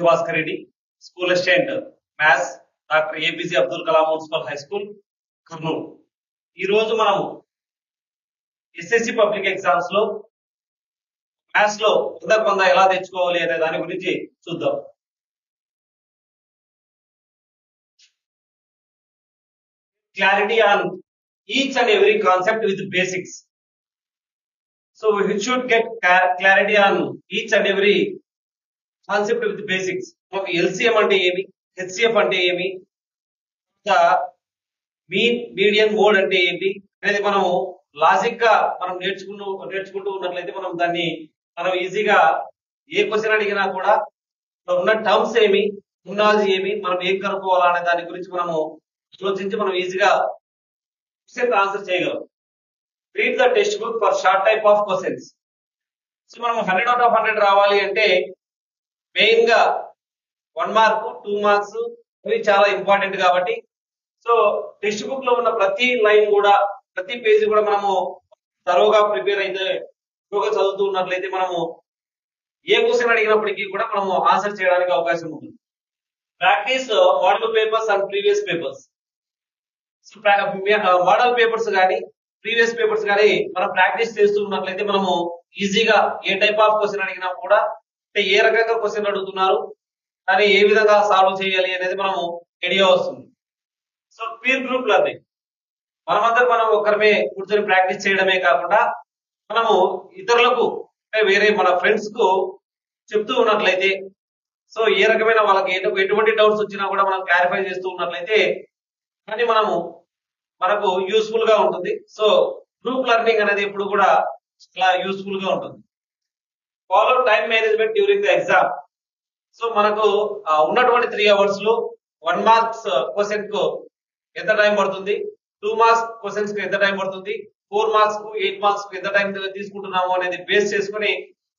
Bhaskar Reddy, school assistant maths, doctor APJ Abdul Kalam municipal high school, Kurnool. ఈ రోజు మనం ఎస్ఎస్సి పబ్లిక్ ఎగ్జామ్స్ లో మ్యాథ్స్ లో 100 ఎలా తెచ్చుకోవాలి అనే దాని గురించి చూద్దాం. Clarity on each and every concept with basics. So we should get clarity on each and every concept with basics. LCM ante emi, HCF ante emi, the mean, median, mode ante enti అనేది మనం logic గా మనం నేర్చుకుంటూ ఉన్నట్లయితే మనం దాన్ని ఈజీగా ఏ question అడిగినా కూడా ఉన్న టర్మ్స్ ఏమి, టెక్నాలజీ ఏమి, మనం ఏం కనుక్కోవాలా అనే దాని గురించి మనము ఆలోచించి మనం ఈజీగా క్వశ్చన్ ఆన్సర్ చేయగలం. Read the text book for short type of questions. So మనం 100 out of 100 రావాలి అంటే మెయిన్ గా 1 మార్క్ 2 మార్క్స్ ఇవి చాలా ఇంపార్టెంట్ కాబట్టి సో టెక్స్ట్ బుక్ లో ఉన్న ప్రతి లైన్ కూడా ప్రతి పేజీ కూడా మనము తరోగా ప్రిపేర్ అయితే తరోగా చదువుతూ ఉన్నట్లయితే మనము ఏ క్వశ్చన్ అడిగినప్పటికీ కూడా మనము ఆన్సర్ చేయడానికి అవకాశం ఉంటుంది. Practice model papers and previous papers. Model papers కానీ ప్రీవియస్ పేపర్స్ కానీ మనం ప్రాక్టీస్ చేస్తూ ఉన్నట్లయితే మనము ఈజీగా ఏ టైప్ ఆఫ్ క్వశ్చన్ అడిగినా కూడా అంటే ఏ రకంగా క్వశ్చన్ అడుగుతున్నారు కానీ ఏ విధంగా సాల్వ్ చేయాలి అనేది మనము ఐడియా వస్తుంది. సో పీర్ గ్రూప్ లెర్నింగ్ మనం ఒకరిమే కూర్చొని ప్రాక్టీస్ చేయడమే కాకుండా మనము ఇతరులకు అంటే వేరే మన ఫ్రెండ్స్ కు చెప్తూ ఉన్నట్లయితే సో ఏ రకమైన వాళ్ళకి ఎటువంటి డౌట్స్ వచ్చినా కూడా మనం క్లారిఫై చేస్తూ ఉన్నట్లయితే కానీ మనకు యూస్ఫుల్ గా ఉంటుంది. సో గ్రూప్ లెర్నింగ్ అనేది ఎప్పుడు కూడా చాలా యూస్ఫుల్ గా ఉంటుంది. Follow time management during the exam. So మనకు ఉన్నటువంటి 3 hours లో 1 మార్క్స్ క్వశ్చన్ కు ఎంత టైం పడుతుంది, 2 మార్క్స్ క్వశ్చన్స్ కు ఎంత టైం పడుతుంది, 4 మార్క్స్ కు 8 మార్క్స్ కు ఎంత టైం తీసుకుంటున్నాము అనేది బేస్ చేసుకుని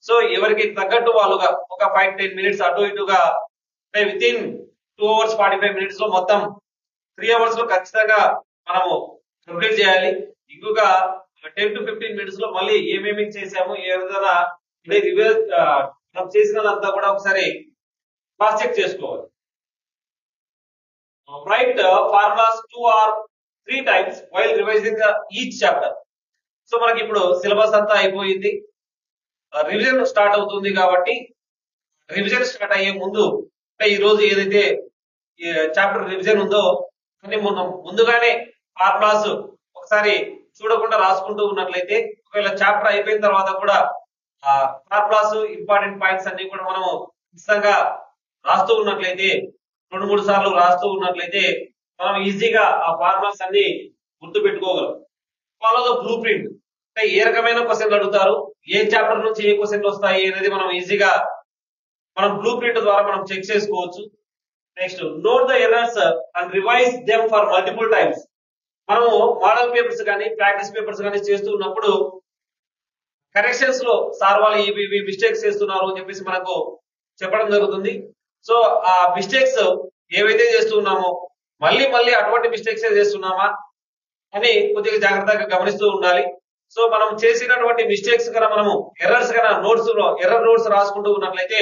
సో ఎవరికి తగ్గట్టు వాళ్ళుగా ఒక 5-10 minutes అటు ఇటుగా విత్ ఇన్ 2 hours 45 minutes లో మొత్తం 3 hours లో ఖచ్చితంగా మనము కంప్లీట్ చేయాలి. ఇంకొక 10 to 15 minutes లో మళ్ళీ ఏమేమి చేసాము ఏ విధంగా మనం చేసినంతా కూడా ఒకసారి క్రాస్ చెక్ చేసుకోవాలి. Right formulas 2 or 3 times while revising each chapter. So మనకి ఇప్పుడు సిలబస్ అంతా అయిపోయింది, రివిజన్ స్టార్ట్ అవుతుంది కాబట్టి రివిజన్ స్టార్ట్ అయ్యే ముందు అంటే ఈ రోజు ఏదైతే చాప్టర్ రివిజన్ ఉందో అని మనం ముందుగానే ఫార్ములాస్ ఒకసారి చూడకుండా రాసుకుంటూ ఉన్నట్లయితే ఒకవేళ చాప్టర్ అయిపోయిన తర్వాత కూడా ఫార్ములాస్ ఇంపార్టెంట్ పాయింట్స్ అన్ని కూడా మనం ఖచ్చితంగా రాస్తూ ఉన్నట్లయితే 2-3 సార్లు రాస్తూ ఉన్నట్లయితే మనం ఈజీగా ఆ ఫార్ములాస్ అన్ని గుర్తు పెట్టుకోగలం. ఫాలో ద బ్లూ ప్రింట్ అంటే ఏ రకమైన క్వశ్చన్లు అడుగుతారు, ఏ చాప్టర్ నుంచి ఏ క్వశ్చన్లు వస్తాయి అనేది మనం ఈజీగా బ్లూ ప్రింట్ ద్వారా మనం చెక్ చేసుకోవచ్చు. Next note the errors and revise them for multiple times. మనము మోడల్ పేపర్స్ కానీ ప్రాక్టీస్ పేపర్స్ కానీ చేస్తూ ఉన్నప్పుడు కరెక్షన్స్ లో సార్ వాళ్ళు ఇవి మిస్టేక్స్ చేస్తున్నారు అని చెప్పేసి మనకు చెప్పడం జరుగుతుంది. సో ఆ మిస్టేక్స్ ఏవైతే చేస్తున్నామో మళ్ళీ అటువంటి మిస్టేక్స్ చేస్తున్నామా అని కొద్దిగా జాగ్రత్తగా గమనిస్తూ ఉండాలి. సో మనం చేసినటువంటి మిస్టేక్స్ కన్నా మనము ఎర్రర్స్ కన్నా ఎర్రర్ నోట్స్ రాసుకుంటూ ఉన్నట్లయితే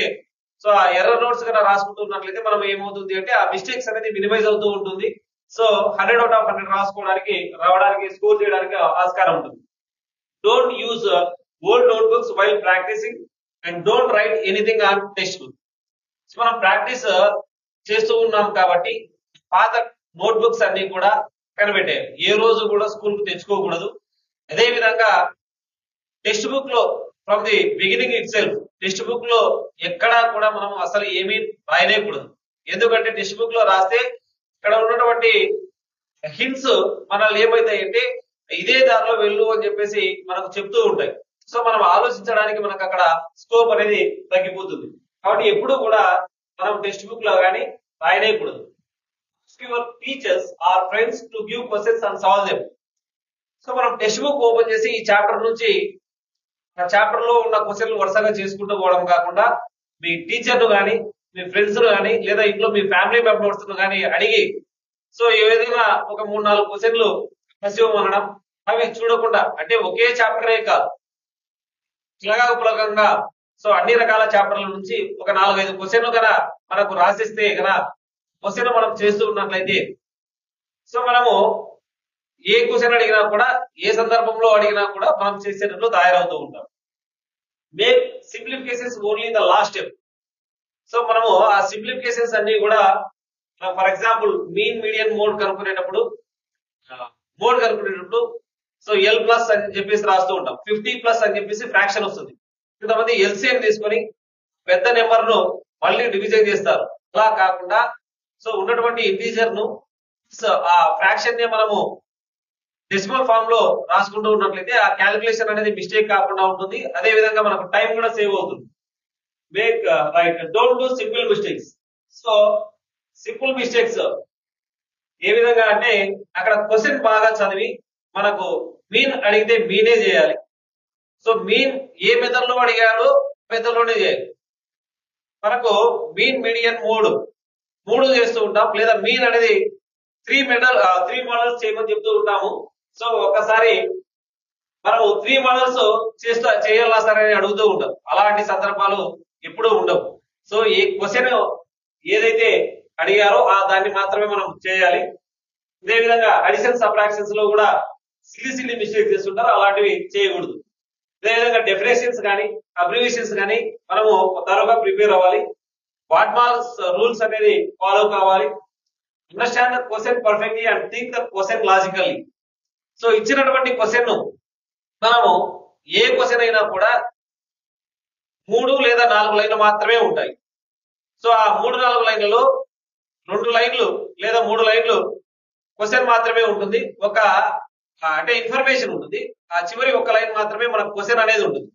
సో ఆ ఎర్రర్ నోట్స్ కన్నా రాసుకుంటూ ఉన్నట్లయితే మనం ఏమవుతుంది అంటే ఆ మిస్టేక్స్ అనేది మినిమైజ్ అవుతూ ఉంటుంది. సో 100 out of 100 రావడానికి స్కోర్ చేయడానికి ఆస్కారం ఉంటుంది. Don't use old notebooks while practising and don't write anything on text book. So మనం ప్రాక్టీస్ చేస్తూ ఉన్నాం కాబట్టి పాత నోట్బుక్స్ అన్ని కూడా కనిపెట్టేయాలి, ఏ రోజు కూడా స్కూల్ కు తెచ్చుకోకూడదు. అదే విధంగా టెక్స్ట్ బుక్ లో from the beginning it self text book లో ఎక్కడా కూడా మనం అసలు ఏమీ రాయలేకూడదు. ఎందుకంటే టెక్స్ట్ బుక్ లో రాస్తే ఇక్కడ ఉన్నటువంటి హింట్స్ మనల్ని ఏమైతాయంటే ఇదే దారిలో వెళ్ళు అని చెప్పేసి మనకు చెప్తూ ఉంటాయి. సో మనం ఆలోచించడానికి మనకు అక్కడ స్కోప్ అనేది తగ్గిపోతుంది. కాబట్టి ఎప్పుడు కూడా మనం టెక్స్ట్ బుక్ లో కానీ రాయలేకూడదు. Your teachers are friends to give questions and solve them. So మనం టెక్స్ట్ బుక్ ఓపెన్ చేసి ఈ చాప్టర్ నుంచి ఆ చాప్టర్ లో ఉన్న క్వశ్చన్లు వరుసగా చేసుకుంటూ పోవడం కాకుండా మీ టీచర్లు కానీ మీ ఫ్రెండ్స్ కానీ లేదా ఇంట్లో మీ ఫ్యామిలీ మెంబర్స్ కానీ అడిగి సో ఏదైనా ఒక 3-4 క్వశ్చన్లు అనడం అవి చూడకుండా అంటే ఒకే చాప్టరే కాదు పులకంగా సో అన్ని రకాల చాప్టర్ల నుంచి ఒక 4-5 క్వశ్చన్లు కన్నా మనకు రాసిస్తే కదా క్వశ్చన్ మనం చేస్తూ ఉన్నట్లయితే సో మనము ఏ క్వశ్చన్ అడిగినా కూడా ఏ సందర్భంలో అడిగినా కూడా మనం చేసేటట్లు తయారవుతూ ఉంటాం. Make simplifications only the last step. So మనము ఆ సింప్లిఫికేషన్స్ అన్ని కూడా for example mean median mode కనుక్కునేటప్పుడు సో ఎల్ ప్లస్ అని చెప్పేసి రాస్తూ ఉంటాం. 50 ప్లస్ అని చెప్పేసి ఫ్రాక్షన్ వస్తుంది. కొంతమంది ఎల్సిఎం తీసుకొని పెద్ద నెంబర్ ను మళ్ళీ డివిజన్ చేస్తారు. అలా కాకుండా సో ఉన్నటువంటి ఇంటీజర్ ను ఆ ఫ్రాక్షన్ ని మనము డెసిమల్ ఫామ్ లో రాసుకుంటూ ఉన్నట్లయితే ఆ క్యాలిక్యులేషన్ అనేది మిస్టేక్ కాకుండా ఉంటుంది. అదే విధంగా మనకు టైం కూడా సేవ్ అవుతుంది. Make right don't do simple mistakes. So simple mistakes ఏ విధంగా అంటే అక్కడ క్వశ్చన్ బాగా చదివి మనకు మీన్ అడిగితే మీనే చేయాలి. సో మీన్ ఏ మెథడ్ లో అడిగాడో మెథడ్ లోనే చేయాలి. మనకు మీన్ మీడియన్ మూడు చేస్తూ ఉంటాం, లేదా మీన్ అనేది 3 మోడల్స్ చేయమని చెప్తూ ఉంటాము. సో ఒకసారి మనము 3 మోడల్స్ చేయాలా సరే అని అడుగుతూ ఉంటాం. అలాంటి సందర్భాలు ఎప్పుడూ ఉండవు. సో ఏ క్వశ్చన్ ఏదైతే అడిగారో దాన్ని మాత్రమే మనం చేయాలి. ఇదే విధంగా అడిషన్ సబ్ట్రాక్షన్స్ లో కూడా సిల్లీ మిస్టేక్ చేస్తుంటారు, అలాంటివి చేయకూడదు. అదేవిధంగా డెఫినేషన్స్ కానీ అబ్రివేషన్స్ కానీ మనము తరువుగా ప్రిపేర్ అవ్వాలి. వాట్మాల్స్ రూల్స్ అనేది ఫాలో కావాలి. Understand the question perfectly and think the question logically. So ఇచ్చినటువంటి క్వశ్చన్ ను మనము ఏ క్వశ్చన్ అయినా కూడా 3 లేదా 4 లైన్లు మాత్రమే ఉంటాయి. సో ఆ 3-4 లైన్లలో 2 లైన్లు లేదా 3 లైన్లు క్వశ్చన్ మాత్రమే ఉంటుంది. అంటే ఇన్ఫర్మేషన్ ఉంటుంది. ఆ చివరి 1 లైన్ మాత్రమే మనకు క్వశ్చన్ అనేది ఉంటుంది.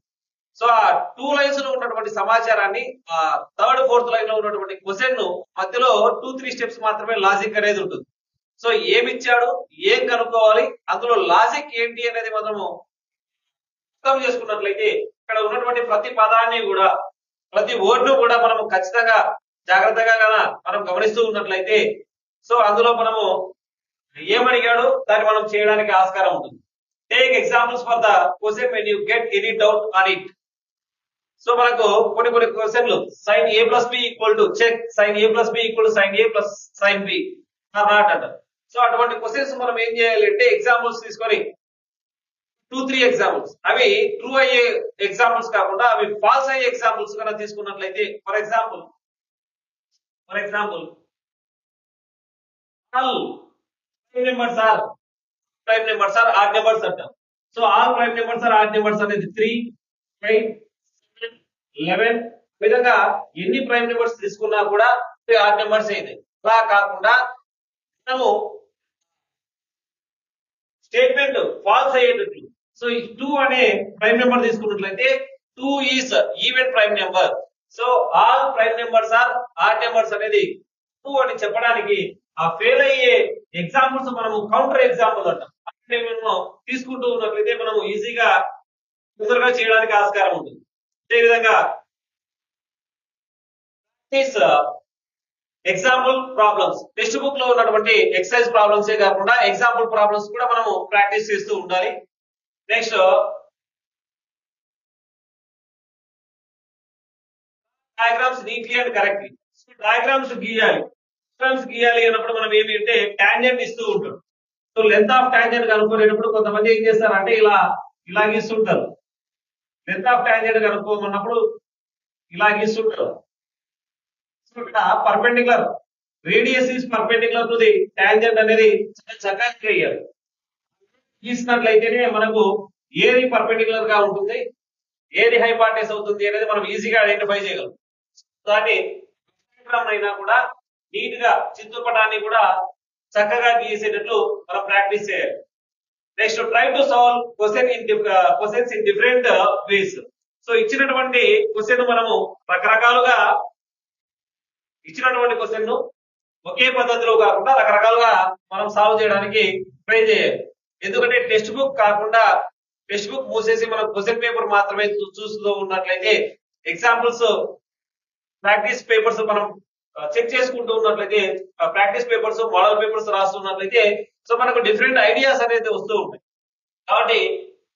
సో ఆ 2 లైన్స్ లో ఉన్నటువంటి సమాచారాన్ని ఆ 3rd 4th లైన్ లో ఉన్నటువంటి క్వశ్చన్ ను మధ్యలో 2-3 స్టెప్స్ మాత్రమే లాజిక్ అనేది ఉంటుంది. సో ఏమిచ్చాడు, ఏం కనుక్కోవాలి, అందులో లాజిక్ ఏంటి అనేది మనము అర్థం చేసుకున్నట్లయితే ఇక్కడ ఉన్నటువంటి ప్రతి పదాన్ని కూడా ప్రతి వర్డ్ ను కూడా మనము ఖచ్చితంగా జాగ్రత్తగా మనం గమనిస్తూ ఉన్నట్లయితే సో అందులో మనము ఏమడిగాడు దాన్ని మనం చేయడానికి ఆస్కారం ఉంటుంది. Take examples for the question when you get any doubt on it. So మనకు కొన్ని క్వశ్చన్లు sin a plus b equal to check sin a plus b equal to sin a plus sin b not అంటారు. So అటువంటి questions మనం ఏం చేయాలి అంటే examples తీసుకొని 2-3 ఎగ్జాంపుల్స్ అవి ట్రూ అయ్యే ఎగ్జాంపుల్స్ కాకుండా అవి ఫాల్స్ అయ్యే ఎగ్జాంపుల్స్ కన్నా తీసుకున్నట్లయితే for example all prime numbers are odd numbers అంటాం. So all prime numbers are odd numbers అనేది 3, 5, 7, 11 విధంగా ఎన్ని ప్రైమ్ నెంబర్స్ తీసుకున్నా కూడా ఆడ్ నెంబర్స్ అయితే. అలా కాకుండా మనము స్టేట్మెంట్ ఫాల్స్ అయ్యేటట్లు సో ఈ 2 అనే ప్రైమ్ నెంబర్ తీసుకున్నట్లయితే 2 is even prime number. So all prime numbers are odd numbers అనేది 2 అని చెప్పడానికి ఆ ఫెయిల్ అయ్యే ఎగ్జాంపుల్స్ మనము కౌంటర్ ఎగ్జాంపుల్ అంటాం. తీసుకుంటూ ఉన్నట్లయితే మనము ఈజీగా తొందరగా చేయడానికి ఆస్కారం ఉంటుంది. అదే విధంగా ఎగ్జాంపుల్ ప్రాబ్లమ్స్ టెక్స్ట్ బుక్ లో ఉన్నటువంటి ఎక్సర్సైజ్ ప్రాబ్లమ్స్ కాకుండా ఎగ్జాంపుల్ ప్రాబ్లమ్స్ కూడా మనము ప్రాక్టీస్ చేస్తూ ఉండాలి. Next diagrams neatly and correctly. Diagrams గీయాలి అన్నప్పుడు మనం ఏమి అంటే టాంజెంట్ ఇస్తూ ఉంటాం. సో లెంత్ ఆఫ్ టాంజెంట్ కనుక్కునేటప్పుడు కొంతమంది ఏం చేస్తారంటే ఇలా గీస్తుంటారు. లెంత్ ఆఫ్ టాంజెంట్ కనుక్కోమన్నప్పుడు ఇలా గీస్తుంటారు. సో ఇక్కడ perpendicular radius is perpendicular to the tangent అనేది చాలా చక్కగా గీయాలి. గీసినట్లయితేనే మనకు ఏది పర్పెండిక్యులర్ గా ఉంటుంది, ఏది హైపార్టెస్ అవుతుంది అనేది మనం ఈజీగా ఐడెంటిఫై చేయగలం. దాన్ని అయినా కూడా నీట్ గా చిత్రపటాన్ని కూడా చక్కగా గీసేటట్లు మనం ప్రాక్టీస్ చేయాలి. Next try to solve questions in different ways. So ఇచ్చినటువంటి క్వశ్చన్ మనము రకరకాలుగా ఇచ్చినటువంటి క్వశ్చన్ ను ఒకే పద్ధతిలో కాకుండా రకరకాలుగా మనం సాల్వ్ చేయడానికి ట్రై చేయాలి. ఎందుకంటే టెక్స్ట్ బుక్ కాకుండా టెక్స్ట్ బుక్ మూసేసి మనం క్వశ్చన్ పేపర్ మాత్రమే చూస్తూ ఉన్నట్లయితే ఎగ్జాంపుల్స్ ప్రాక్టీస్ పేపర్స్ మనం చెక్ చేసుకుంటూ ఉన్నట్లయితే ప్రాక్టీస్ పేపర్స్ మోడల్ పేపర్స్ రాస్తున్నట్లయితే సో మనకు డిఫరెంట్ ఐడియాస్ అనేది వస్తూ ఉంటాయి. కాబట్టి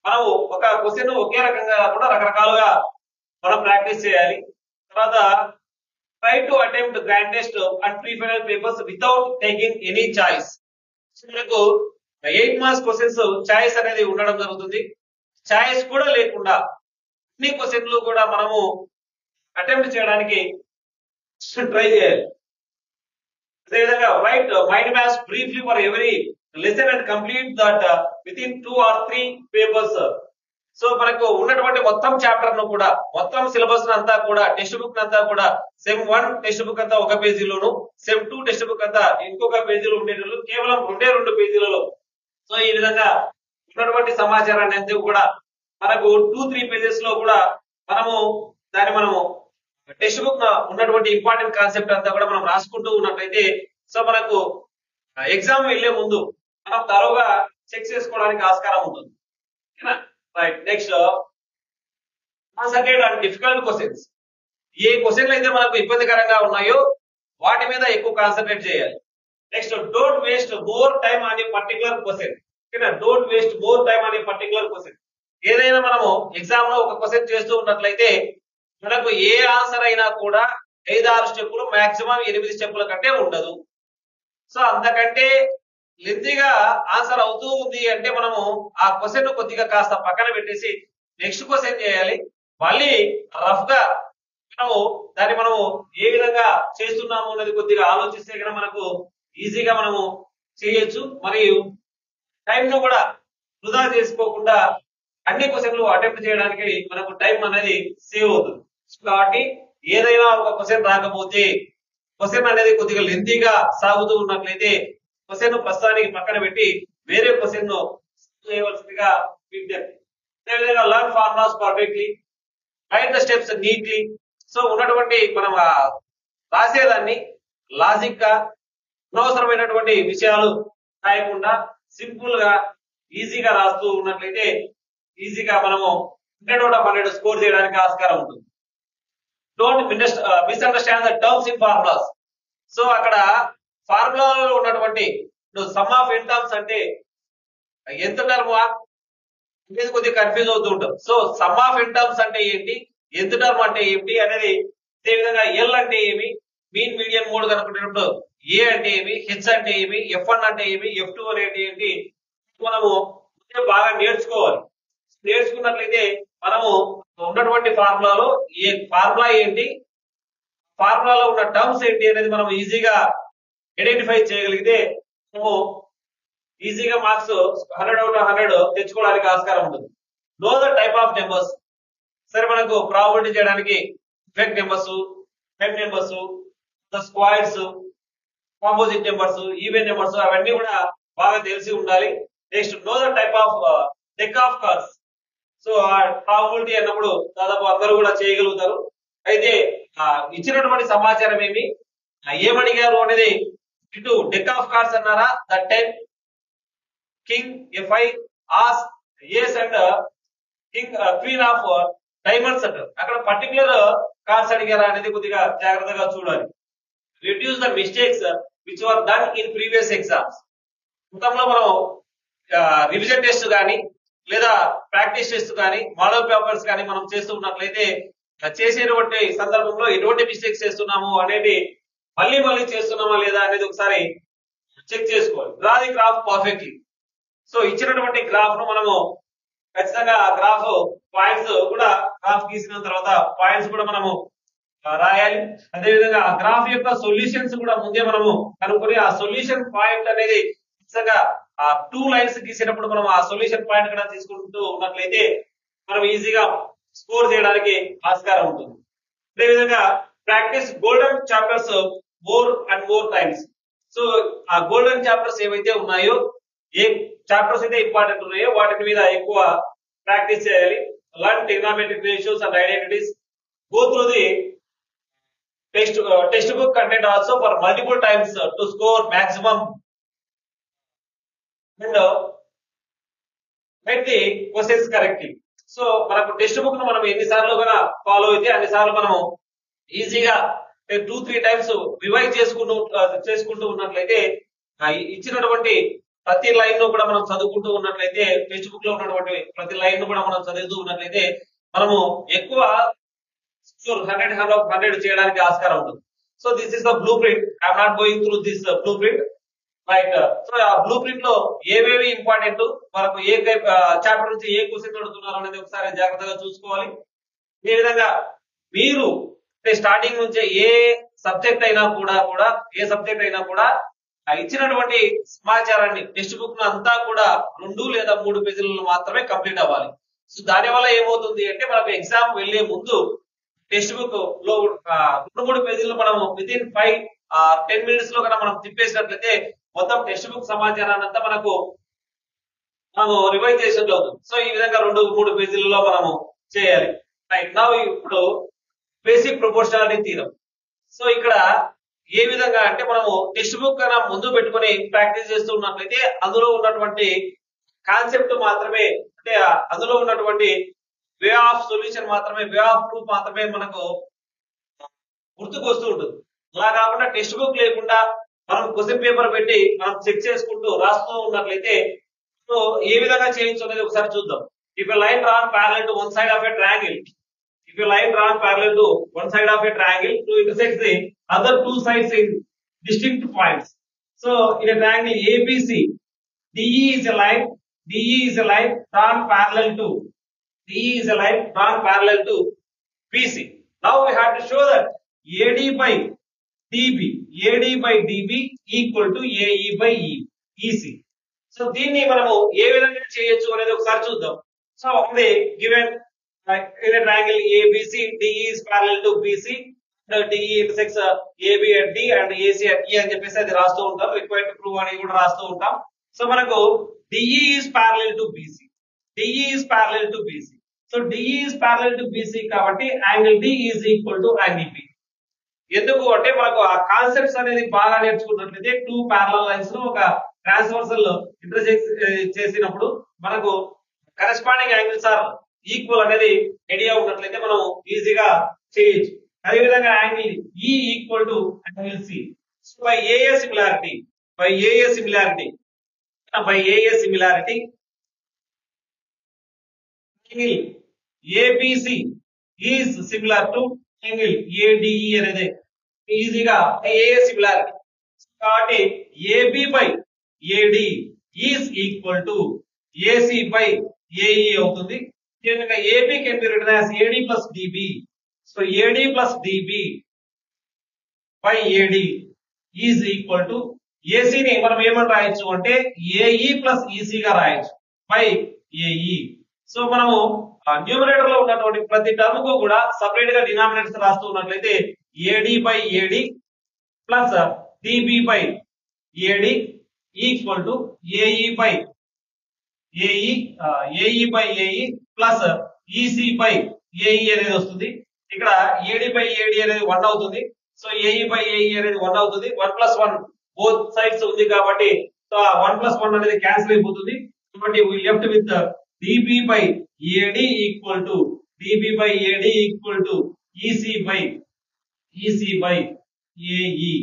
మనము ఒక క్వశ్చన్ ఒకే రకంగా కూడా రకరకాలుగా మనం ప్రాక్టీస్ చేయాలి. తర్వాత try to attempt grandest and pre final papers without taking any choice. మనకు 8 మార్క్స్ క్వశ్చన్స్ చాయిస్ అనేది ఉండడం జరుగుతుంది. చాయిస్ కూడా లేకుండా అన్ని క్వశ్చన్లు కూడా మనము అటెంప్ట్ చేయడానికి ట్రై చేయాలి. అదేవిధంగా right mind maps briefly for every lesson and complete that with in 2 or 3 papers. So మనకు ఉన్నటువంటి మొత్తం చాప్టర్ ను కూడా, మొత్తం సిలబస్ అంతా కూడా, టెక్స్ట్ బుక్ అంతా కూడా, సెమ్ 1 టెక్స్ట్ బుక్ అంతా ఒక పేజీలోను, సెమ్ 2 టెక్స్ట్ బుక్ అంతా ఇంకొక పేజీలో ఉండేటట్లు కేవలం 2 పేజీలలో. సో ఈ విధంగా ఉన్నటువంటి సమాచారాన్ని అంతా కూడా మనకు 2-3 పేజెస్ లో కూడా మనము టెక్స్ట్ బుక్ ఉన్నటువంటి ఇంపార్టెంట్ కాన్సెప్ట్ అంతా కూడా మనం రాసుకుంటూ ఉన్నట్లయితే సో మనకు ఎగ్జామ్ వెళ్లే ముందు మనం తరోగా చెక్ చేసుకోవడానికి ఆస్కారం ఉంటుంది. Right, next concentrate on difficult questions. ఏ క్వశ్చన్లు అయితే మనకు ఇబ్బందికరంగా ఉన్నాయో వాటి మీద ఎక్కువ కాన్సన్ట్రేట్ చేయాలి. Next don't waste more time on a particular question. Don't waste more time on a particular question. ఏదైనా మనము ఎగ్జామ్ లో ఒక క్వశ్చన్ చేస్తూ ఉన్నట్లయితే మనకు ఏ ఆన్సర్ అయినా కూడా 5-6 స్టెప్పులు, మాక్సిమం 8 స్టెప్పుల కంటే ఉండదు. సో అంతకంటే లెంతీగా ఆన్సర్ అవుతూ ఉంది అంటే మనము ఆ క్వశ్చన్ కొద్దిగా కాస్త పక్కన పెట్టేసి నెక్స్ట్ క్వశ్చన్ చేయాలి. మళ్ళీ రఫ్ గా మనము ఏ విధంగా చేస్తున్నాము అనేది కొద్దిగా ఆలోచిస్తే కనుక మనకు ఈజీగా మనము చేయొచ్చు. మరియు టైం ను కూడా వృధా చేసుకోకుండా అన్ని క్వశ్చన్లు అటెంప్ట్ చేయడానికి మనకు టైం అనేది సేవ్ అవుతుంది. కాబట్టి ఏదైనా ఒక క్వశ్చన్ రాకపోతే, క్వశ్చన్ అనేది కొద్దిగా లెంతీగా సాగుతూ ఉన్నట్లయితే క్వశ్చన్ ప్రస్తుతానికి పక్కన పెట్టి వేరే క్వశ్చన్ ను చేయవలసిందిగా విజ్ఞప్తి. అదేవిధంగా learn formulas perfectly, right the steps neatly. So ఉన్నటువంటి మనం రాసేదాన్ని లాజిక్ గా, అనవసరమైనటువంటి విషయాలు రాయకుండా సింపుల్ గా ఈజీగా రాస్తూ ఉన్నట్లయితే ఈజీగా మనము 100/100 స్కోర్ చేయడానికి ఆస్కారం ఉంటుంది. Don't misunderstand the terms in formulas. So అక్కడ ఫార్ములాలో ఉన్నటువంటి సమ్ ఆఫ్ ఎన్ టర్మ్స్ అంటే ఎంత టర్మ్ అనేది కొద్దిగా కన్ఫ్యూజ్ అవుతూ ఉంటాం. So sum of n terms అంటే ఏంటి, ఎంత టర్మ్ అంటే ఏంటి అనేది, అదే విధంగా ఎల్ అంటే ఏమి, మీన్ మీడియన్ మోడ్ కనుక్కునేటప్పుడు ఏ అంటే ఏమి, హెచ్ అంటే ఏమి, F1 అంటే ఏమి, F2 అనేది ఏంటి మనము బాగా నేర్చుకోవాలి. నేర్చుకున్నట్లయితే మనము ఉన్నటువంటి ఫార్ములాలో ఏ ఫార్ములా ఏంటి, ఫార్ములాలో ఉన్న టర్మ్స్ ఏంటి అనేది మనం ఈజీగా ఐడెంటిఫై చేయగలిగితే మనము ఈజీగా మార్క్స్ 100/100 తెచ్చుకోవడానికి ఆస్కారం ఉంటుంది. Know the type of numbers. సరే, మనకు ప్రాబిలిటీ చేయడానికి effect numbers, prime numbers, squares, composite numbers, even numbers అవన్నీ కూడా బాగా తెలిసి ఉండాలి. Next know the type of deck of cards. So ఆ ప్రాబిలిటీ అన్నప్పుడు దాదాపు అందరూ కూడా చేయగలుగుతారు. అయితే ఇచ్చినటువంటి సమాచారం ఏమడిగారు అనేది ఇటు డెక్ ఆఫ్ కార్డ్స్ అన్నారా, the 10, king, F5, ace, ace and king, queen of diamonds అంటారు. అక్కడ పర్టికులర్ కార్డ్స్ అడిగారా అనేది కొద్దిగా జాగ్రత్తగా చూడాలి. Reduce the mistakes which were done in previous exams. గతంలో మనం రివిజన్ టెస్ట్ కానీ లేదా ప్రాక్టీస్ టెస్ట్ కానీ మోడల్ పేపర్స్ కానీ మనం చేస్తూ ఉన్నట్లయితే చేసేటువంటి సందర్భంలో ఎటువంటి మిస్టేక్స్ చేస్తున్నాము అనేది మళ్ళీ చేస్తున్నామా లేదా అనేది ఒకసారి చెక్ చేసుకోవాలి. Draw the graph perfectly. So ఇచ్చినటువంటి గ్రాఫ్ ను మనము ఖచ్చితంగా గ్రాఫ్ పాయింట్స్ కూడా గ్రాఫ్ గీసిన తర్వాత పాయింట్స్ కూడా మనము రాయాలి. అదేవిధంగా ఆ గ్రాఫ్ యొక్క సొల్యూషన్స్ కూడా ముందే మనము కనుక్కొని ఆ సొల్యూషన్ పాయింట్ అనేది ఖచ్చితంగా ఆ 2 లైన్స్ గీసేటప్పుడు మనం ఆ సొల్యూషన్ పాయింట్ కూడా తీసుకుంటూ ఉన్నట్లయితే మనం ఈజీగా స్కోర్ చేయడానికి ఆస్కారం ఉంటుంది. అదేవిధంగా practice golden chapters more and more times. So ఆ గోల్డెన్ చాప్టర్స్ ఏవైతే ఉన్నాయో, ఏ చాప్టర్స్ అయితే ఇంపార్టెంట్ ఉన్నాయో వాటి మీద ఎక్కువ ప్రాక్టీస్ చేయాలి. Learn trigonometric ratios and identities. Go through the text book content also for multiple times to score maximum and right the questions correctly. So మనకు టెక్స్ట్ బుక్ ను మనం ఎన్నిసార్లు కూడా ఫాలో అయితే అన్నిసార్లు మనము ఈజీగా 2-3 టైమ్స్ రివైజ్ చేసుకుంటూ ఉన్నట్లయితే ఇచ్చినటువంటి ప్రతి లైన్ ను కూడా మనం చదువుకుంటూ ఉన్నట్లయితే, టెక్స్ట్ బుక్ లో ఉన్నటువంటి ప్రతి లైన్ ను కూడా మనం చదువుతూ ఉన్నట్లయితే మనము ఎక్కువ 100/100 చేయడానికి ఆస్కారం ఉంటుంది. So this is the blueprint. I am not going through this blueprint. Right. So ఆ బ్లూ ప్రింట్ లో ఏవేవి ఇంపార్టెంట్, మనకు ఏ చాప్టర్ నుంచి ఏ క్వశ్చన్ అడుగుతున్నారు అనేది ఒకసారి జాగ్రత్తగా చూసుకోవాలి. ఈ విధంగా మీరు స్టార్టింగ్ నుంచే ఏ సబ్జెక్ట్ అయినా కూడా ఇచ్చినటువంటి సమాచారాన్ని టెక్స్ట్ బుక్ అంతా కూడా 2 లేదా 3 పేజీలలో మాత్రమే కంప్లీట్ అవ్వాలి. సో దాని వల్ల ఏమవుతుంది అంటే మనకు ఎగ్జామ్ వెళ్లే ముందు టెక్స్ట్ బుక్ లో 2-3 పేజీలు మనం వితిన్ 5-10 మినిట్స్ లో కన్నా మనం తిప్పేసినట్లయితే మొత్తం టెక్స్ట్ బుక్ సమాచారాన్ని అంతా మనము రివైజ్ చేసినట్లు అవుతుంది. సో ఈ విధంగా 2-3 పేజీలలో మనము చేయాలి. రైట్. నౌ ఇప్పుడు బేసిక్ ప్రపోర్షనాలిటీ థీరం. సో ఇక్కడ ఏ విధంగా అంటే మనము టెక్స్ట్ బుక్ కన్నా ముందు పెట్టుకొని ప్రాక్టీస్ చేస్తూ ఉన్నట్లయితే అందులో ఉన్నటువంటి కాన్సెప్ట్ మాత్రమే, అంటే అందులో ఉన్నటువంటి వే ఆఫ్ సొల్యూషన్ మాత్రమే, వే ఆఫ్ ప్రూఫ్ మాత్రమే మనకు గుర్తుకు వస్తూ ఉంటుంది. అలా కాకుండా టెక్స్ట్ బుక్ లేకుండా మనం క్వశ్చన్ పేపర్ పెట్టి మనం చెక్ చేసుకుంటూ రాస్తూ ఉన్నట్లయితే సో ఏ విధంగా చేయొచ్చు అనేది ఒకసారి చూద్దాం. If a line drawn parallel to one side of a triangle, if a line drawn parallel to one side of a triangle to intersect the other two sides in distinct points. So in a triangle ABC, DE is a line drawn parallel to BC. Now we have to show that AD by DB equal to AE by EC. So దీన్ని మనము ఏ విధంగా చేయొచ్చు అనేది ఒకసారి చూద్దాం. So on the given in a triangle ABC, DE is parallel to BC, DE intersects AB at D and AC at E అని చెప్పేసి అది రాస్తూ ఉంటాం. రిక్వైర్డ్ టు ప్రూవ్ అని కూడా రాస్తూ ఉంటాం. సో మనకు DE is parallel to BC. So DE is parallel to BC కాబట్టి angle D is equal to angle B. ఎందుకు అంటే మనకు ఆ కాన్సెప్ట్స్ అనేది బాగా నేర్చుకున్నట్లయితే 2 ప్యారలల్ లైన్స్ ను ఒక ట్రాన్స్వర్సల్ ఇంటర్సెక్ట్ చేసినప్పుడు మనకు కరెస్పాండింగ్ యాంగిల్స్ ఆర్ ఈక్వల్ అనేది ఐడియా ఉన్నట్లయితే మనం ఈజీగా చేయొచ్చు. అదే విధంగా angle E equal to angle C. So by AA similarity angle ABC is similar to angle ADE అనేది ఈజీగా AA సిమిలారిటీ కాబట్టి AB by AD is equal to AC by AE అవుతుంది. AB can be written as AD plus DB. So AD plus DB by AD is equal to AC ని మనం ఏమని రాయొచ్చు అంటే AE plus EC గా రాయొచ్చు by AE. So మనము numerator లో ఉన్నటువంటి ప్రతి టర్మ్ కు కూడా సెపరేట్ గా డినామినేటర్స్ రాస్తూ ఉన్నట్లయితే AD by AD plus DB by AD equal to AE by AE plus EC by AE అనేది వస్తుంది. ఇక్కడ AD బై AD అనేది 1 అవుతుంది. సో AE బై AE అనేది 1 అవుతుంది. 1+1 బోత్ సైడ్స్ ఉంది కాబట్టి సో 1+1 అనేది క్యాన్సిల్ అయిపోతుంది. కాబట్టి we left with DB by AD equal to EC by AE.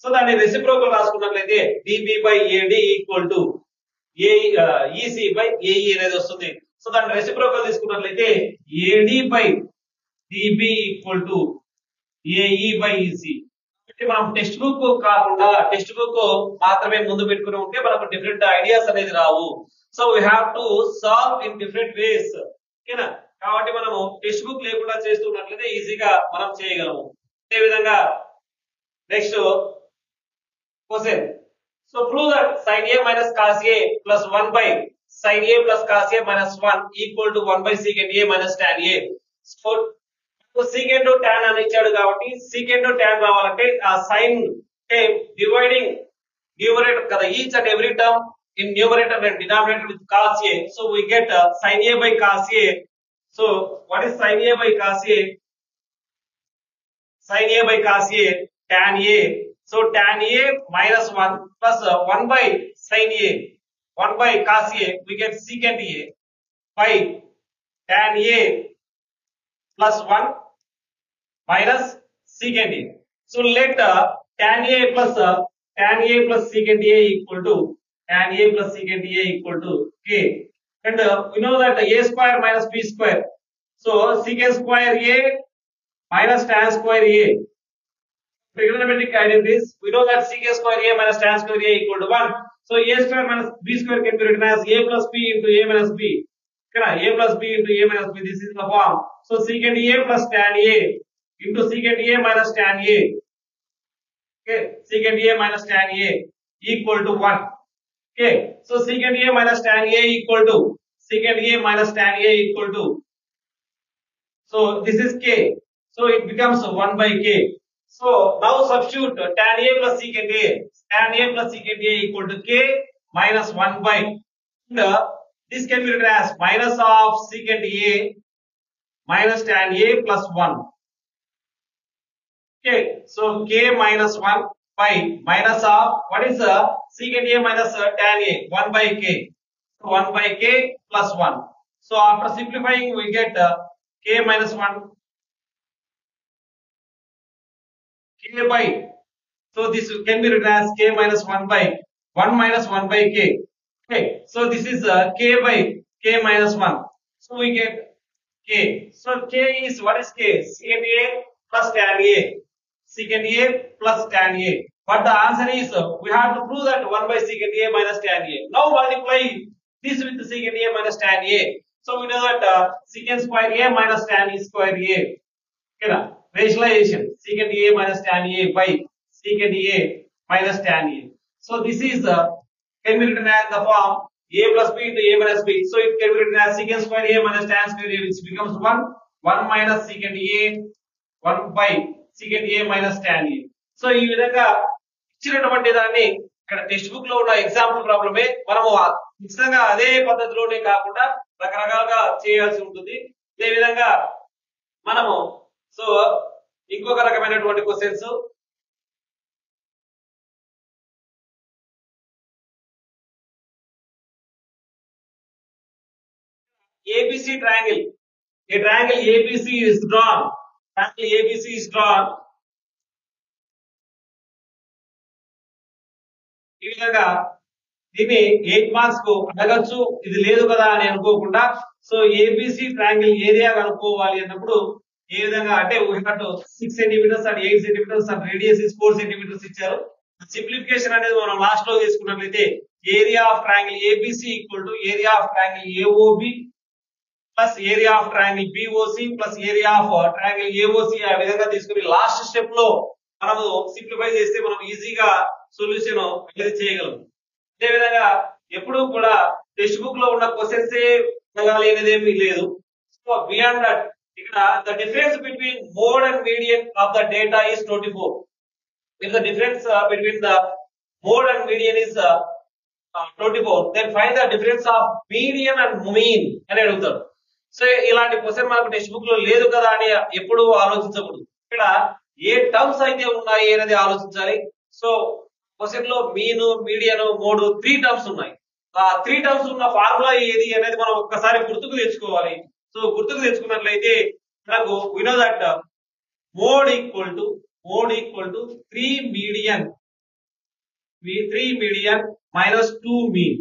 So దాన్ని రెసిప్రోకల్ రాసుకున్నట్లయితే DB by AD equal to EC by AE అనేది వస్తుంది. సో దాన్ని రెసిప్రోకల్ తీసుకున్నట్లయితే AD by DB equal to AE by EC. అంటే మనం text book కాకుండా text book మాత్రమే ముందు పెట్టుకుని ఉంటే మనకు డిఫరెంట్ ఐడియాస్ అనేది రావు. So we have to solve in different ways. ఓకేనా? కాబట్టి మనము టెక్స్ట్ బుక్ లేకుండా చేస్తున్నట్లయితే ఈజీగా మనం చేయగలము. అదే విధంగా next question. So prove that sin A minus cos A plus 1 by sin A plus cos A minus 1 equal to 1 by secant A minus tan A. So secant tan అని ఇచ్చాడు కాబట్టి secant tan రావాలంటే ఆ sin dividing numerator కదా, each and every term in numerator and denominator with cos A. So we get sin A by cos A. So what is sin A by cos A? Sin A by cos A tan A. So tan A minus 1 plus 1 by sin A, 1 by cos A, we get secant A by tan A plus 1 minus secant A. So let tan A plus secant A equal to K. And we know that A square minus B square. So secant square A minus tan square A. trigonometric identities, we know that sec square a minus tan square a equal to 1. So a square minus b square can be written as a plus b into a minus b. A plus b into a minus b. This is the form. So secant a plus tan a into secant a minus tan a. Okay, secant a minus tan a equal to 1. Okay, so secant a minus tan a equal to secant a minus tan a equal to. So this is k. So it becomes 1 by k. So now substitute tan a plus secant a. Tan a plus secant a equal to k minus 1 by. And this can be written as minus of secant a minus tan a plus 1. Okay, so k minus 1 by minus of what is secant a minus tan a 1 by k. So 1 by k plus 1. So after simplifying we get k minus 1 k by. So this can be written as k minus 1 by 1 minus 1 by k. Okay, so this is k by k minus 1. So we get k. So k is what is k? Secant a plus tan a. Secant a plus tan a. But the answer is we have to prove that 1 by secant a minus tan a. Now multiply this with the secant a minus tan a. So we know that secant square a minus tan e square a. Okay, rationalization secant a minus tan a by secant a minus tan a. So this is can be written as the form a plus b into a minus b. So it can be written as secant square a minus tan square a, which becomes 1 minus secant a 1 by secant a minus tan a. So ఈ విధంగా ఇచ్చినటువంటి దాన్ని ఇక్కడ text book లో ఉన్న example ప్రాబ్లమే మనము ఖచ్చితంగా అదే పద్ధతిలోనే కాకుండా రకరకాలుగా చేయాల్సి ఉంటుంది. ఇదే విధంగా మనము సో ఇంకొక రకమైనటువంటి questions ABC triangle. A triangle ABC is drawn. Triangle ABC is drawn. ఈ విధంగా దీన్ని 8 మార్క్స్ కు అడగచ్చు. ఇది లేదు కదా అని అనుకోకుండా సో ఏబిసి ట్రయాంగిల్ ఏరియా కనుక్కోవాలి అన్నప్పుడు ఏ విధంగా అంటే 6 centimetres and 8 centimetres and radius is 4 centimetres ఇచ్చారు. సింప్లిఫికేషన్ అనేది మనం లాస్ట్ లో తీసుకున్నట్లయితే area of triangle ABC equal to area of triangle AOB plus area of triangle BOC plus area of triangle AOC ఆ విధంగా తీసుకుని లాస్ట్ స్టెప్ లో మనము సింప్లిఫై చేస్తే మనం ఈజీగా సొల్యూషన్ అనేది చేయగలం. అదే విధంగా ఎప్పుడు కూడా టెక్స్ట్ బుక్ లో ఉన్న క్వశ్చన్స్ లేనిదేమీ లేదు. సో బియాండ్ దట్ ఇక్కడ the difference between mode and median of the data is 24. if the difference between the mode and median is 24, then find the difference of median and mean అని అడుగుతారు. So ఇలాంటి question మనకు text book లో లేదు కదా అని ఎప్పుడు ఆలోచించకూడదు. ఇక్కడ ఏ టర్మ్స్ అయితే ఉన్నాయి అనేది ఆలోచించాలి. సో క్వశ్చన్ లో మీన్ మీడియన్ మోడ్ 3 టర్మ్స్ ఉన్నాయి. ఆ 3 టర్మ్స్ ఉన్న ఫార్ములా ఏది అనేది మనం ఒక్కసారి గుర్తుకు తెచ్చుకోవాలి. సో గుర్తుకు తెచ్చుకున్నట్లయితే మనకు we know that mode equal to 3 median minus 2 mean.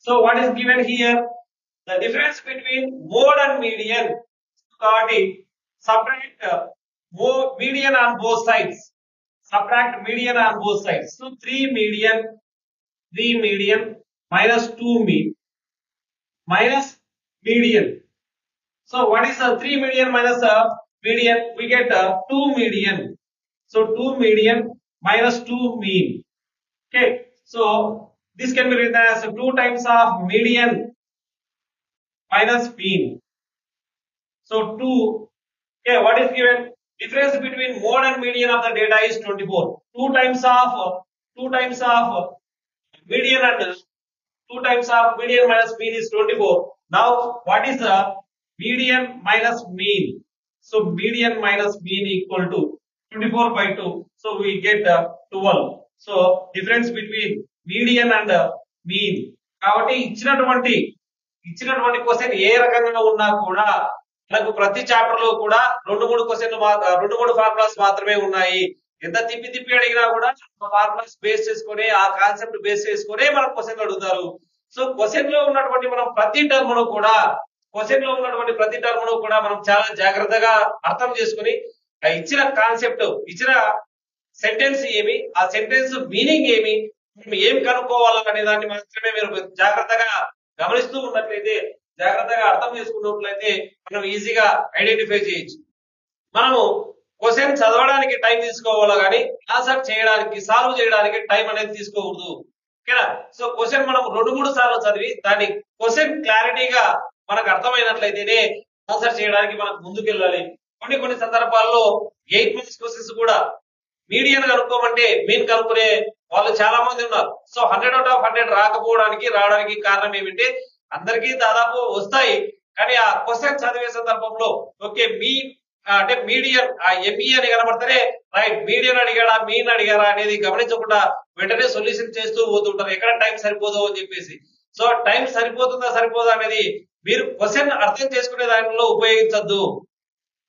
So what is given here? The difference between mode and median. కాబట్టి subtract median on both sides. Subtract median on both sides. So 3 median minus 2 mean minus median. So what is 3 median minus median? We get 2 median. So 2 median minus 2 mean. Okay. So this can be written as 2 times of median minus mean. So 2. Okay. What is given? Difference between mode and median of the data is 24. 2 times of median and 2 times of median minus mean is 24. Now what is the median minus mean? So median minus mean equal to 24 by 2. So we get 12. So difference between median and mean. కాబట్టి ఇచ్చినటువంటి question ఏ రకంగా ఉన్నా కూడా మనకు ప్రతి chapter లో కూడా 2-3 formulas మాత్రమే ఉన్నాయి. ఎంత తిప్పి అడిగినా కూడా ఫార్ములాస్ బేస్ చేసుకుని ఆ కాన్సెప్ట్ బేస్ చేసుకుని మనం క్వశ్చన్ అడుగుతారు. సో క్వశ్చన్ లో ఉన్నటువంటి ప్రతి టర్మ్ ను కూడా మనం చాలా జాగ్రత్తగా అర్థం చేసుకుని ఇచ్చిన కాన్సెప్ట్ ఇచ్చిన సెంటెన్స్ ఏమి, ఆ సెంటెన్స్ మీనింగ్ ఏమి, మనం ఏం కనుక్కోవాలనే దాన్ని మాత్రమే మీరు జాగ్రత్తగా గమనిస్తూ ఉన్నట్లయితే, జాగ్రత్తగా అర్థం చేసుకున్నట్లయితే మనం ఈజీగా ఐడెంటిఫై చేయొచ్చు. మనము క్వశ్చన్ చదవడానికి టైం తీసుకోవాలా కానీ ఆన్సర్ చేయడానికి, సాల్వ్ చేయడానికి టైం అనేది తీసుకోకూడదు. ఓకేనా? సో క్వశ్చన్ మనం 2-3 సార్లు చదివి దాని క్వశ్చన్ క్లారిటీగా మనకు అర్థమైనట్లయితేనే ఆన్సర్ చేయడానికి మనకు ముందుకెళ్ళాలి. కొన్ని సందర్భాల్లో 8 మార్క్స్ క్వశ్చన్స్ కూడా మీడియన్ కనుక్కోమంటే మీన్ కనుక్కునే వాళ్ళు చాలా మంది ఉన్నారు. సో 100/100 రావడానికి కారణం ఏమిటంటే అందరికీ దాదాపు వస్తాయి, కానీ ఆ క్వశ్చన్ చదివే సందర్భంలో ఓకే అంటే మీడియన్ ఎంఈ అని కనబడతారే, రైట్ మీడియన్ అడిగాడా మీన్ అడిగారా అనేది గమనించకుండా వెంటనే సొల్యూషన్ చేస్తూ పోతుంటారు, ఎక్కడ టైం సరిపోదు అని చెప్పేసి. సో టైం సరిపోతుందా సరిపోదా అనేది మీరు క్వశ్చన్ అర్థం చేసుకునే దానిలో ఉపయోగించద్దు.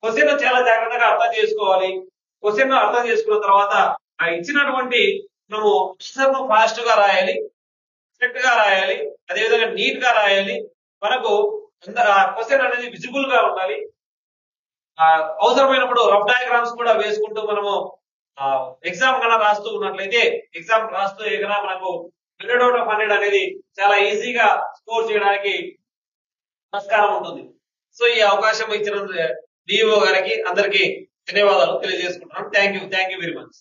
క్వశ్చన్ చాలా జాగ్రత్తగా అర్థం చేసుకోవాలి. క్వశ్చన్ అర్థం చేసుకున్న తర్వాత ఆ ఇచ్చినటువంటి మనము ఆన్సర్ ను ఫాస్ట్ గా రాయాలి, కరెక్ట్ గా రాయాలి, అదేవిధంగా నీట్ గా రాయాలి. మనకు క్వశ్చన్ అనేది విజిబుల్ గా ఉండాలి. అవసరమైనప్పుడు రఫ్ డయాగ్రామ్స్ కూడా వేసుకుంటూ మనము ఎగ్జామ్ కన్నా రాస్తూ ఉన్నట్లయితే, ఎగ్జామ్ రాస్తూ కన్నా మనకు 100/100 అనేది చాలా ఈజీగా స్కోర్ చేయడానికి ఆస్కారం ఉంటుంది. సో ఈ అవకాశం ఇచ్చిన డిఓ గారికి అందరికీ ధన్యవాదాలు తెలియజేసుకుంటున్నాను. Thank you very much.